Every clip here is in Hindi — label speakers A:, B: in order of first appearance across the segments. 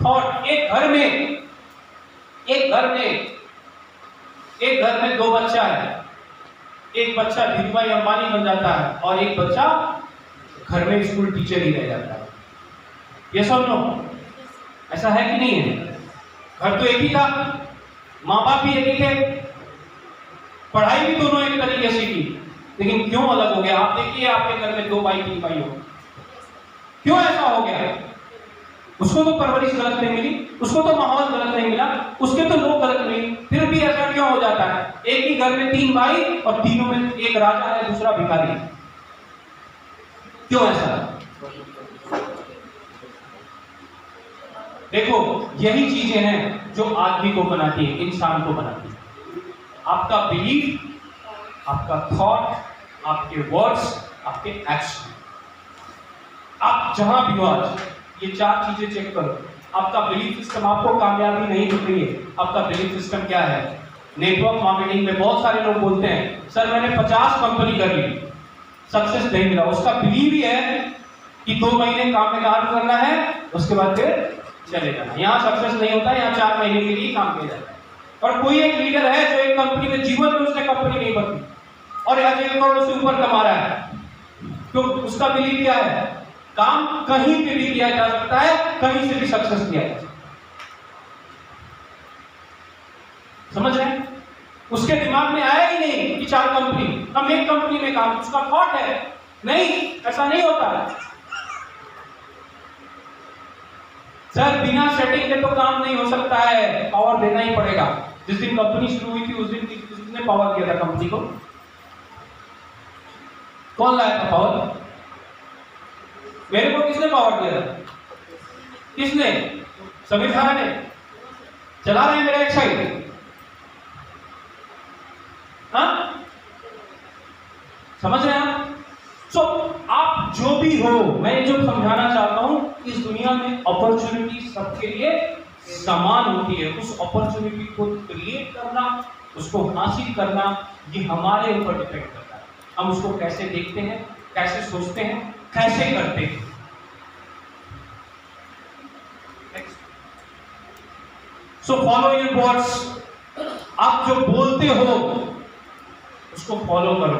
A: थॉट। एक घर में दो बच्चा है, एक बच्चा धीरूभाई अंबानी बन जाता है और एक बच्चा घर में स्कूल टीचर ही रह जाता है। यस और नो? ऐसा है कि नहीं है? घर तो एक ही था, माँ बाप भी एक ही थे, पढ़ाई भी दोनों एक तरीके से की, लेकिन क्यों अलग हो गया? आप देखिए आपके घर में 2 भाई 3 भाई हो, क्यों ऐसा हो गया? उसको तो परवरिश गलत नहीं मिली, उसको तो माहौल गलत नहीं मिला, उसके तो लोग गलत नहीं, फिर भी ऐसा क्यों हो जाता है? एक ही घर में 3 भाई और तीनों में एक राजा है, दूसरा भिखारी। क्यों ऐसा? देखो, यही चीजें हैं जो आदमी को बनाती है, इंसान को बनाती है। आपका बिलीफ, आपका थॉट, आपके वर्ड्स, आपके एक्शन। आप जहां भी हो आज, ये 4 चीजें चेक करो। आपका बिलीफ सिस्टम आपको कामयाबी नहीं मिल रही है। आपका बिलीफ सिस्टम क्या है? नेटवर्क मार्केटिंग में बहुत सारे लोग बोलते हैं, सर मैंने 50 कंपनी कर ली, सक्सेस नहीं मिला। उसका बिलीव ही है कि 2 महीने काम में काम करना है, उसके बाद फिर चले जाना। यहाँ सक्सेस नहीं होता है, यहाँ 4 महीने के लिए काम किया जाता है। और कोई एक लीडर है जो एक कंपनी में जीवन में उसने कंपनी नहीं बदली और आज 1 करोड़ से ऊपर कमा रहा है, तो उसका बिलीव क्या है? काम कहीं पे भी किया जा सकता है, कहीं से भी सक्सेस किया जा सकता है। समझ रहे हैं? उसके दिमाग में आया ही नहीं कि 4 कंपनी, हम एक कंपनी में काम, उसका थॉट है नहीं, ऐसा नहीं होता है। सर बिना सेटिंग के तो काम नहीं हो सकता है, पावर देना ही पड़ेगा। जिस दिन कंपनी शुरू हुई थी उस दिन किसने पावर दिया था कंपनी को? कौन लाया था पावर? मेरे को किसने पावर दिया था? किसने? समीर खान ने। चला रहे हैं मेरा एक साइड, हाँ? समझ रहे हैं आप? So, आप जो भी हो, मैं जो समझाना चाहता हूं, इस दुनिया में अपॉर्चुनिटी सबके लिए समान होती है। उस अपॉर्चुनिटी को क्रिएट करना, उसको हासिल करना, ये हमारे ऊपर डिपेंड करता है। हम उसको कैसे देखते हैं, कैसे सोचते हैं, कैसे करते हैं। So follow your words. आप जो बोलते हो उसको फॉलो करो।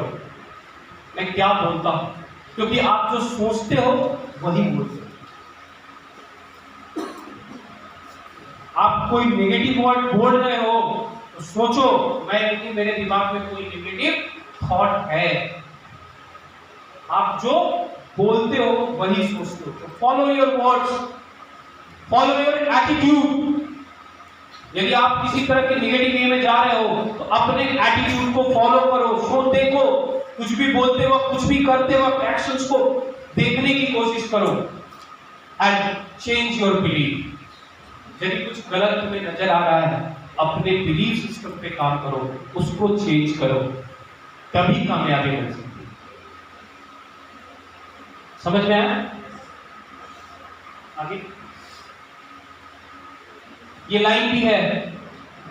A: मैं क्या बोलता हूं, क्योंकि आप जो सोचते हो वही बोलते हो। आप कोई नेगेटिव वर्ड बोल रहे हो तो सोचो, मैं मेरे दिमाग में कोई नेगेटिव थॉट है। आप जो बोलते हो वही सोचते हो। Follow your words, follow your attitude. यदि आप किसी तरह के नेगेटिव वे में जा रहे हो तो अपने एटीट्यूड को फॉलो करो। सो देखो, कुछ भी बोलते वक्त, कुछ भी करते वक्त एक्शंस को देखने की कोशिश करो एंड चेंज योर बिलीफ। यदि कुछ गलत तुम्हें नजर आ रहा है, अपने बिलीफ सिस्टम पे काम करो, उसको चेंज करो, तभी कामयाबी मिल सकती है। समझ में आया? आगे ये लाइन भी है,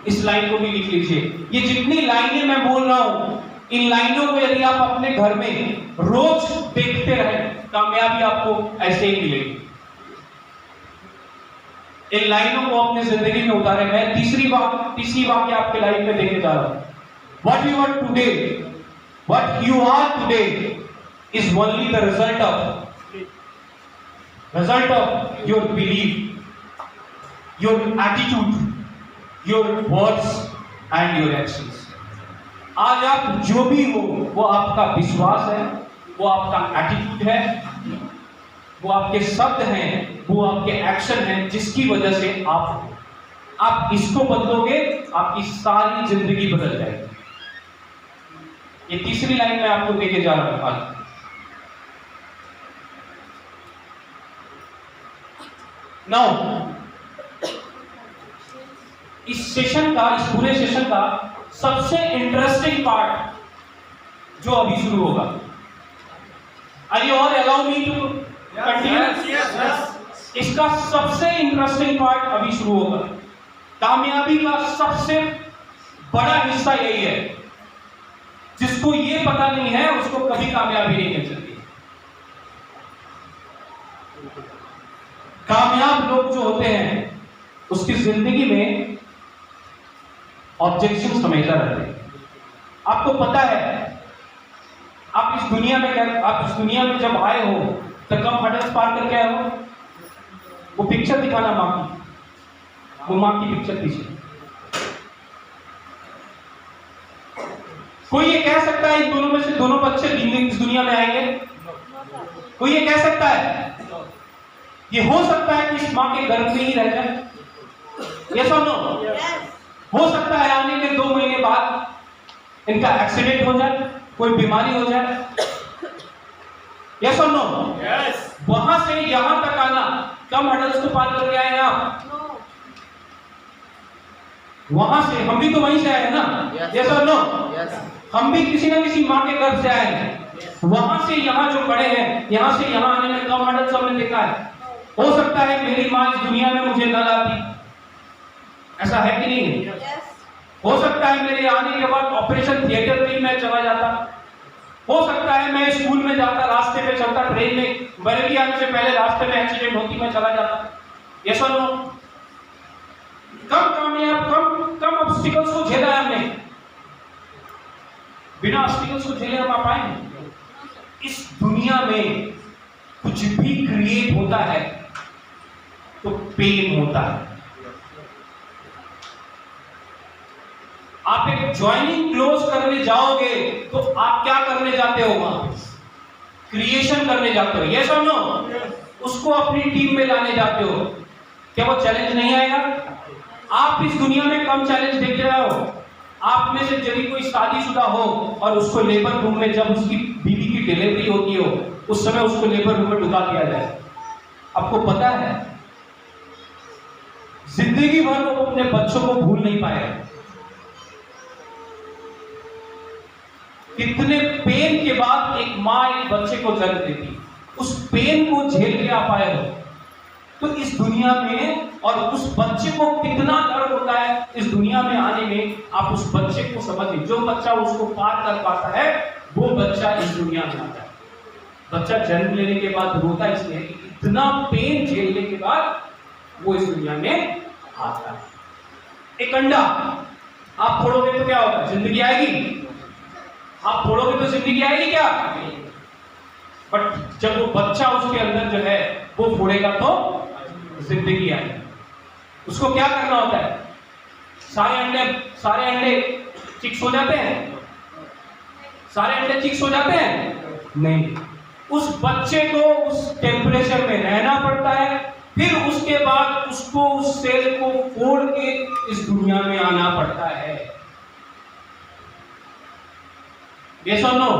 A: इस लाइन को भी लिख लीजिए। ये जितनी लाइनें मैं बोल रहा हूं, इन लाइनों को यदि आप अपने घर में रोज देखते रहे, कामयाबी आपको ऐसे ही मिलेगी। इन लाइनों को अपने जिंदगी में उतारे। मैं तीसरी वाक्य आपके लाइन में देके जा रहा हूं। What you are today, what you are today is only the result of your belief, your attitude, your words and your actions. आज आप जो भी हो, वो आपका विश्वास है, वो आपका एटीट्यूड है, वो आपके शब्द हैं, वो आपके एक्शन हैं, जिसकी वजह से आप इसको बदलोगे, आपकी सारी जिंदगी बदल जाएगी। ये तीसरी लाइन मैं आपको देके जा रहा हूं आज। नाउ इस पूरे सेशन का सबसे इंटरेस्टिंग पार्ट जो अभी शुरू होगा। Are you all allow me to continue? इसका सबसे इंटरेस्टिंग पार्ट अभी शुरू होगा। कामयाबी का सबसे बड़ा हिस्सा यही है। जिसको ये पता नहीं है उसको कभी कामयाबी नहीं मिल सकती। कामयाब लोग जो होते हैं उसकी जिंदगी में ऑब्जेक्शन हमेशा रहते हैं। आपको पता है आप इस दुनिया में जब आए हो तो कम हर्डल्स पार करके आए हो। वो पिक्चर दिखाना माँ की, वो माँ की पिक्चर पीछे। कोई ये कह सकता है इन दोनों में से दोनों बच्चे इस दुनिया में आएंगे? कोई ये कह सकता है? ये हो सकता है कि इस माँ के गर्भ में ही रह जाए? यस और नो? हो सकता है आने के 2 महीने बाद इनका एक्सीडेंट हो जाए, कोई बीमारी हो जाए। यस और नो? वहां से यहां तक आना, कम हर्डल्स को पार करके आए हैं आप। वहां से हम भी तो वहीं से आए हैं ना? यस और नो? हम भी किसी ना किसी माँ के गर्भ से आए हैं। वहां से यहाँ जो बड़े हैं, यहाँ से यहाँ आने में कम हर्डल्स हमने देखा है। हो सकता है मेरी माँ इस दुनिया में मुझे न लाती, ऐसा है कि नहीं? हो सकता है मेरे आने के बाद ऑपरेशन थिएटर में मैं चला जाता। हो सकता है मैं स्कूल में जाता, रास्ते पे चलता, ट्रेन में बरेली आने से पहले रास्ते में एक्सीडेंट होती, मैं चला जाता। यस और नो? कम कामयाब, कम ऑब्स्टिकल्स को झेला है हमने। बिना ऑब्स्टिकल्स को झेले हम आ पाएंगे? इस दुनिया में कुछ भी क्रिएट होता है तो पेन होता है। आप एक ज्वाइनिंग क्लोज करने जाओगे तो आप क्या करने जाते हो? वहां क्रिएशन करने जाते हो। यस और नो? उसको अपनी टीम में लाने जाते हो। क्या वो चैलेंज नहीं आएगा? आप इस दुनिया में कम चैलेंज देख रहे हो। आप में से यदि कोई शादीशुदा हो और उसको लेबर रूम में, जब उसकी बीवी की डिलीवरी होती हो, उस समय उसको लेबर रूम में ढुका दिया जाए, आपको पता है जिंदगी भर वो अपने बच्चों को भूल नहीं पाएगा। कितने पेन के बाद एक माँ एक बच्चे को जन्म देती, उस पेन को झेल के आ पाए हो तो इस दुनिया में, और उस बच्चे को कितना दर्द होता है इस दुनिया में आने में, आप उस बच्चे को समझिए। जो बच्चा उसको पार कर पाता है वो बच्चा इस दुनिया में आता है। बच्चा जन्म लेने के बाद रोता इसलिए कि इतना पेन झेलने के बाद वो इस दुनिया में आता है। एक अंडा आप फोड़ोगे तो क्या होगा? जिंदगी आएगी? आप फोड़ोगे तो जिंदगी आएगी क्या? बट जब वो बच्चा उसके अंदर जो है वो फोड़ेगा तो जिंदगी आएगी। उसको क्या करना होता है? सारे अंडे चिक्स हो जाते हैं? सारे अंडे चिक्स हो जाते हैं? नहीं। उस बच्चे को उस टेम्परेचर में रहना पड़ता है, फिर उसके बाद उसको उस सेल को फोड़ के इस दुनिया में आना पड़ता है। यस और नो?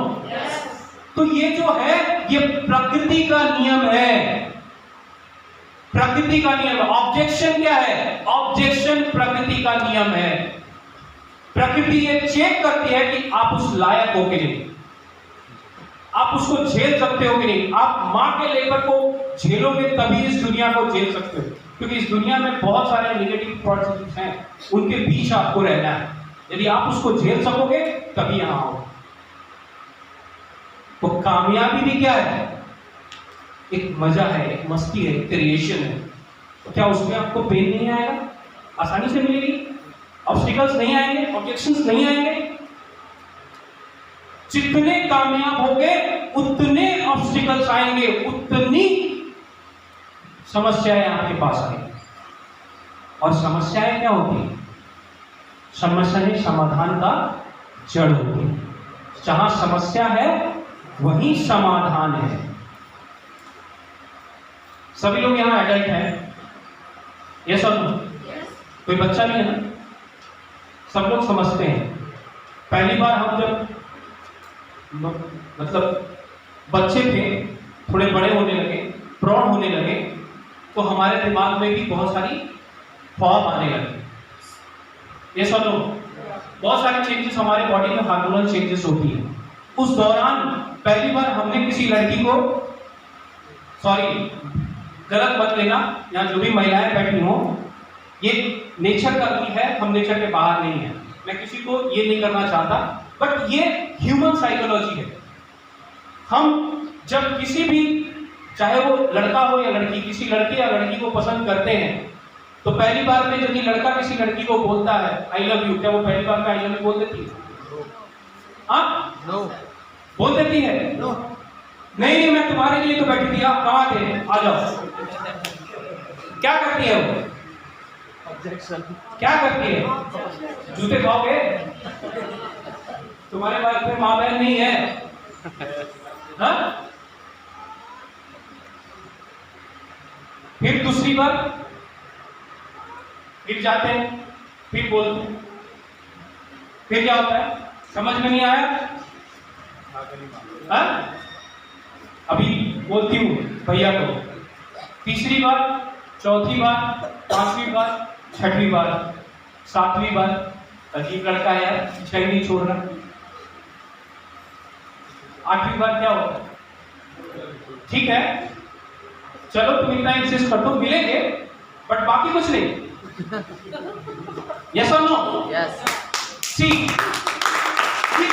A: तो ये जो है ये प्रकृति का नियम है। प्रकृति का नियम। ऑब्जेक्शन क्या है? ऑब्जेक्शन प्रकृति का नियम है। प्रकृति ये चेक करती है कि आप उस लायक हो कि नहीं, आप उसको झेल सकते हो कि नहीं। आप मां के लेबर को झेलोगे तभी इस दुनिया को झेल सकते हो, क्योंकि इस दुनिया में बहुत सारे नेगेटिव थॉट्स हैं, उनके बीच आपको रहना है। यदि आप उसको झेल सकोगे तभी यहां आओ। तो कामयाबी भी क्या है? एक मजा है, एक मस्ती है, एक क्रिएशन है। तो क्या उसमें आपको पेन नहीं आएगा? आसानी से मिलेगी? ऑब्स्टिकल्स नहीं आएंगे? ऑब्जेक्शंस नहीं आएंगे? जितने कामयाब होगे उतने ऑब्स्टिकल्स आएंगे, उतनी समस्याएं आपके पास आएंगी। और समस्याएं क्या होती है? समस्याएं समाधान का जड़ होती है। जहां समस्या है वहीं समाधान है। सभी लोग यहां एडल्ट हैं? यस और नो? कोई बच्चा नहीं है ना? सब लोग समझते हैं। पहली बार हम जब मतलब बच्चे थे, थोड़े बड़े होने लगे, प्रौढ़ होने लगे, तो हमारे दिमाग में भी बहुत सारी फॉर्म आने लगे। यस और नो? बहुत सारे चेंजेस हमारे बॉडी में, हार्मोनल चेंजेस होती है। उस दौरान पहली बार हमने किसी लड़की को, सॉरी गलत मत लेना, यहाँ जो भी महिलाएं बैठी हो, ये नेचर करती है, हम नेचर के बाहर नहीं है। मैं किसी को ये नहीं करना चाहता, बट ये ह्यूमन साइकोलॉजी है। हम जब किसी भी चाहे वो लड़का हो या लड़की, किसी लड़के या लड़की को पसंद करते हैं तो पहली बार में यदि लड़का किसी लड़की को बोलता है आई लव यू, क्या वो पहली बार में आई लव यू बोल देती है? हाँ,
B: नो,
A: बोल देती है?
B: नो,
A: नहीं, मैं तुम्हारे लिए तो बैठी थी, आप कहाँ थे, आ जाओ। क्या करती है वो?
B: ऑब्जेक्शन।
A: क्या करती है? जूते खाओगे? तुम्हारे पास में माँ बहन नहीं है? हाँ? फिर दूसरी बार फिर जाते हैं, फिर बोलते हैं, फिर क्या होता है? समझ में नहीं आया? हाँ? अभी बोलती हूँ भैया को, तीसरी बार, चौथी बार, पांचवी बार, छठवीं बार, सातवीं बार, अजीब लड़का है यार, पीछा ही नहीं छोड़ रहा। आठवीं बार क्या होगा? ठीक है, चलो तुम इतना इंसिस्ट कर दो, मिलेंगे, बट बाकी कुछ नहीं। यस और नो?
B: यस।
A: सी, ये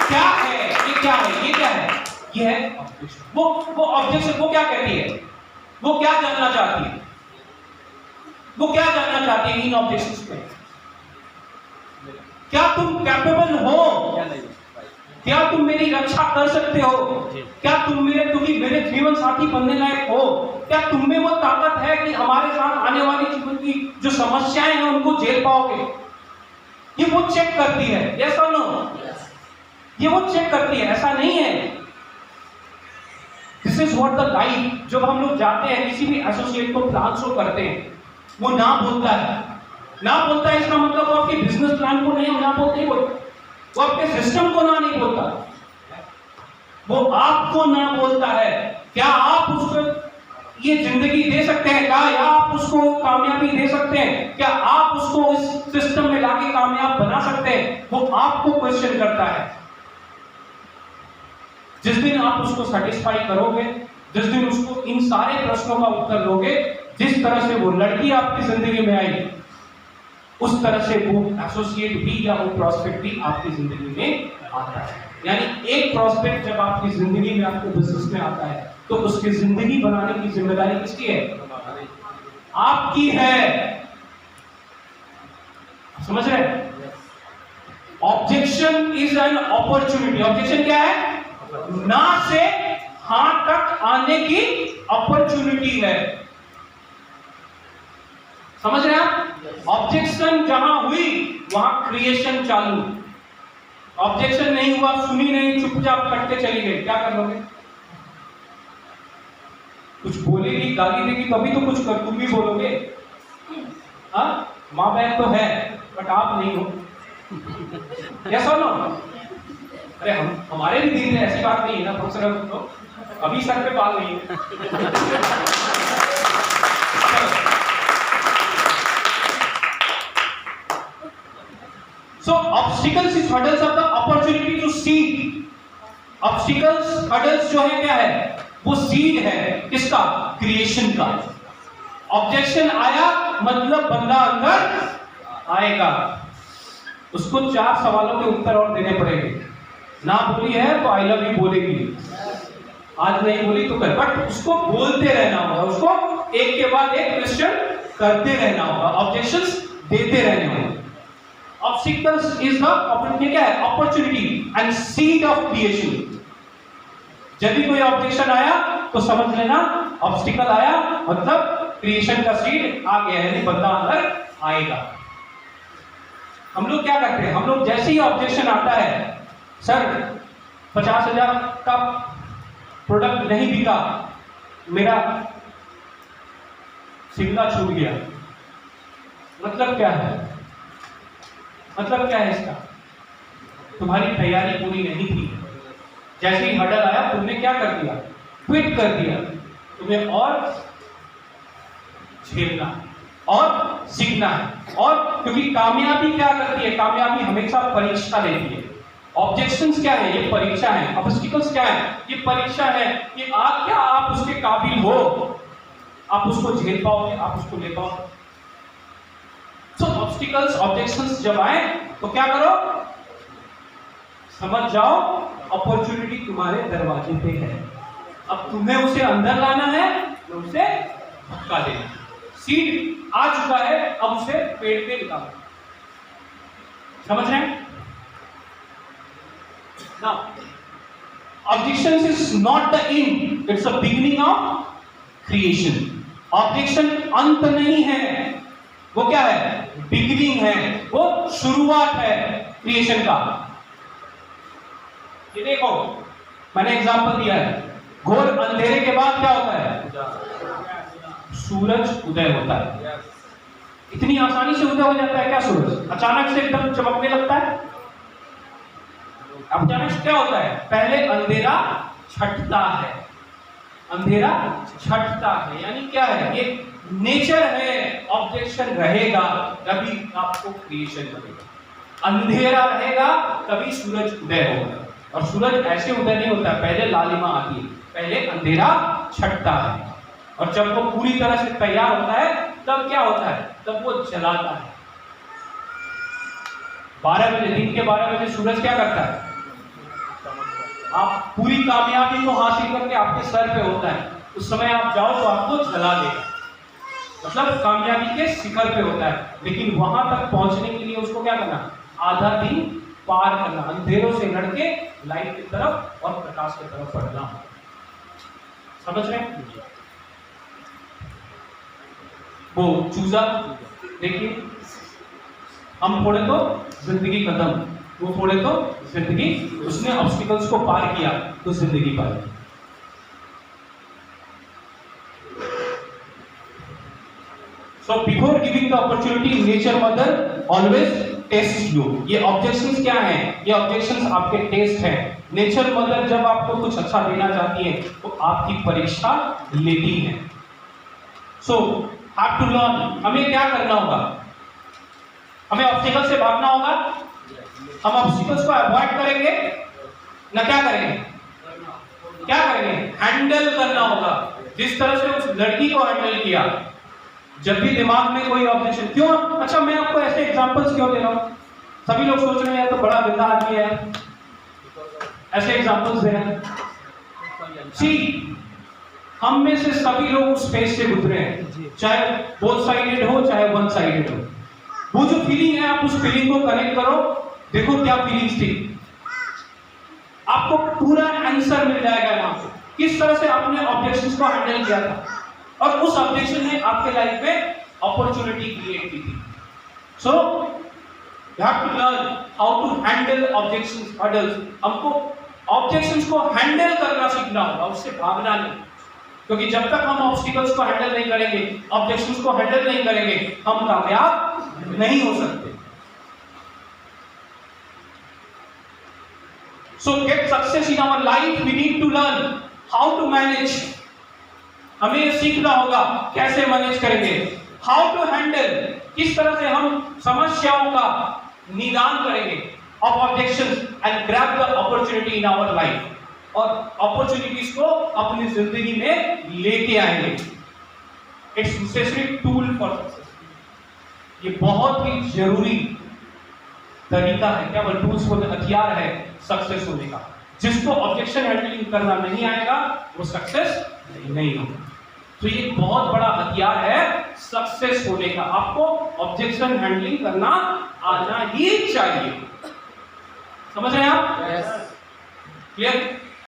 A: क्या है? ये क्या है? ये क्या है? ये है ऑब्जेक्शन। वो ऑब्जेक्शन वो क्या कहती है? वो क्या जानना चाहती है? वो क्या जानना चाहती है इन ऑब्जेक्शंस में? क्या तुम कैपेबल हो? क्या तुम मेरी रक्षा कर सकते हो? क्या तुम मेरे जीवन साथी बनने लायक हो? क्या तुम में वो ताकत है कि हमारे साथ आने वाली जीवन की जो समस्याएं हैं उनको झेल पाओगे? ये वो चेक करती है। यस और नो? ये वो चेक करती है, ऐसा नहीं है। This is what the life. जब हम लोग जाते हैं किसी भी एसोसिएट को प्लान शो करते हैं, वो ना बोलता है, ना बोलता है इसका मतलब वो आपके बिजनेस प्लान को नहीं ना बोलते, वो आपके सिस्टम को ना नहीं बोलता, वो आपको ना बोलता है। क्या आप उसको ये जिंदगी दे सकते हैं? क्या आप उसको कामयाबी दे सकते हैं? क्या आप उसको इस सिस्टम में लाके कामयाब बना सकते हैं? वो आपको क्वेश्चन करता है। जिस दिन आप उसको सेटिस्फाई करोगे, जिस दिन उसको इन सारे प्रश्नों का उत्तर दोगे, जिस तरह से वो लड़की आपकी जिंदगी में आई, उस तरह से वो एसोसिएट भी या वो प्रॉस्पेक्ट भी आपकी जिंदगी में आता है। यानी एक प्रॉस्पेक्ट जब आपकी जिंदगी में, आपके बिजनेस में आता है, तो उसकी जिंदगी बनाने की जिम्मेदारी किसकी है? आपकी है। समझ रहे? Objection is an opportunity. Objection क्या है? ना से हां तक आने की अपॉर्चुनिटी है। समझ रहे हैं आप? ऑब्जेक्शन जहां हुई वहां क्रिएशन चालू। ऑब्जेक्शन नहीं हुआ, सुनी नहीं, चुपचाप करते चली गई, क्या कर लोगे? कुछ बोलेगी, गाली देगी तभी तो कुछ कर, तुम भी बोलोगे। हाँ, माँ बहन तो है बट आप नहीं हो। यस और नो? अरे हमारे भी दिन ऐसी बात नहीं है ना, कम से कम तो अभी सर पे बाल नहीं है। So obstacles is hurdles are the opportunity to seed. Obstacles, hurdles जो है क्या है? वो सीड है किसका? क्रिएशन का। ऑब्जेक्शन आया मतलब बंदा अंदर आएगा, उसको 4 सवालों के उत्तर और देने पड़ेंगे। ना बोली है तो आई लव यू बोलेगी, आज नहीं बोली तो कल, बट उसको बोलते रहना होगा, उसको एक के बाद एक क्वेश्चन करते रहना होगा, ऑब्जेक्शंस देते रहने होंगे। Obstacles is the opportunity, क्या है? Opportunity and seed of creation. जब भी कोई ऑब्जेक्शन आया तो समझ लेना ऑब्स्टिकल आया मतलब क्रिएशन का सीड आ गया, यानी बंदा अंदर आएगा। हम लोग क्या करते हैं? हम लोग जैसे ही ऑब्जेक्शन आता है, सर 50,000 का प्रोडक्ट नहीं बिका, मेरा शिमला छूट गया, मतलब क्या है? मतलब क्या है इसका? तुम्हारी तैयारी पूरी नहीं थी। जैसे ही हर्डल आया तुमने क्या कर दिया? क्विट कर दिया। तुम्हें और झेलना और सीखना है। और क्योंकि कामयाबी क्या करती है? कामयाबी हमेशा परीक्षा लेती है। ऑब्जेक्शंस क्या है? ये परीक्षा है। ऑब्स्टिकल्स क्या है? ये परीक्षा है कि आप क्या आप उसके काबिल हो, आप उसको झेल पाओगे, आप उसको ले पाओगे। So obstacles, objections जब आए तो क्या करो? समझ जाओ अपॉर्चुनिटी तुम्हारे दरवाजे पे है। अब तुम्हें उसे अंदर लाना है, उसे धक्का देना। सीड आ चुका है, अब उसे पेड़ पे निकालो। समझ रहे हैं? Now, objections is not the end, it's a beginning of creation. Objection अंत नहीं है, वो क्या है? बिगिनिंग है, वो शुरुआत है क्रिएशन का। ये देखो, मैंने एग्जांपल दिया है, घोर अंधेरे के बाद क्या होता है? सूरज उदय होता है। इतनी आसानी से उदय हो जाता है क्या सूरज? अचानक से एकदम चमकने लगता है? अचानक से क्या होता है? पहले अंधेरा छटता है, अंधेरा छटता है, यानी क्या है? ये नेचर है। ऑब्जेक्शन रहेगा तभी आपको क्रिएशन मिलेगा। अंधेरा रहेगा तभी सूरज उदय होगा, और सूरज ऐसे उदय नहीं होता है, पहले लालिमा आती है, पहले अंधेरा छटता है, और जब वो पूरी तरह से तैयार होता है तब क्या होता है? तब वो जलाता है। 12 बजे, दिन के 12 बजे सूरज क्या करता है? आप पूरी कामयाबी को हासिल करके आपके सर पे होता है, उस समय आप जाओ तो आपको जला देगा, मतलब कामयाबी के शिखर पे होता है। लेकिन वहां तक पहुंचने के लिए उसको क्या करना? आधा दिन पार करना, अंधेरों से लड़के लाइट की तरफ और प्रकाश की तरफ बढ़ना। समझ रहे हैं? वो चूजा देखिए, हम फोड़े तो जिंदगी खत्म, वो फोड़े तो जिंदगी, उसने ऑब्स्टिकल्स को पार किया तो जिंदगी पाई। So before giving the opportunity, nature mother always tests you. ये objections क्या हैं? ये objections आपके टेस्ट हैं। नेचर मदर जब आपको कुछ अच्छा देना चाहती है तो आपकी परीक्षा लेती है। So have to learn, हमें क्या करना होगा? हमें ऑब्स्टिकल से भागना होगा। हम ऑब्स्टिकल्स को अवॉइड करेंगे ना, क्या करेंगे? क्या करेंगे? हैंडल करना होगा, जिस तरह से उस लड़की को हैंडल किया। जब भी दिमाग में कोई ऑब्जेक्शन, क्यों? अच्छा, मैं आपको ऐसे एग्जांपल्स क्यों दे रहा हूं? सभी लोग सोच रहे हैं तो बड़ा गंदा आदमी है, ऐसे एग्जांपल्स दे रहे हैं। सी, हम में से सभी लोग उस फेज से गुजरे हैं, चाहे बोथ साइडेड हो चाहे वन साइडेड हो। वो जो फीलिंग है, आप उस फीलिंग को कनेक्ट करो, देखो क्या फीलिंग्स थी, आपको पूरा आंसर मिल जाएगा वहां पे, किस तरह से आपने ऑब्जेक्शंस को हैंडल किया था, और उस ऑब्जेक्शन ने आपके लाइफ में अपॉर्चुनिटी क्रिएट की थी। So you have to learn how to handle objections, hurdles. हमको ऑब्जेक्शंस को हैंडल करना सीखना होगा, उससे भागना नहीं, क्योंकि जब तक हम ऑब्स्टिकल्स को हैंडल नहीं करेंगे, ऑब्जेक्शंस को हैंडल नहीं करेंगे, हम कामयाब नहीं हो सकते। So get success in our life, we need to learn how to manage. हमें ये सीखना होगा कैसे मैनेज करेंगे, हाउ टू हैंडल, किस तरह से हम समस्याओं का निदान करेंगे of objections and grab the opportunity in our life, और अपॉर्चुनिटीज को अपनी जिंदगी में लेके आएंगे। It's necessary tool for success. ये बहुत ही जरूरी तरीका है, क्या बोल, टूल्स बोलते, हथियार है सक्सेस होने का। जिसको ऑब्जेक्शन हैंडलिंग करना नहीं आएगा वो सक्सेस नहीं होगा। तो ये बहुत बड़ा हथियार है सक्सेस होने का, आपको ऑब्जेक्शन हैंडलिंग करना आना ही चाहिए। समझ रहे हैं आप? क्लियर?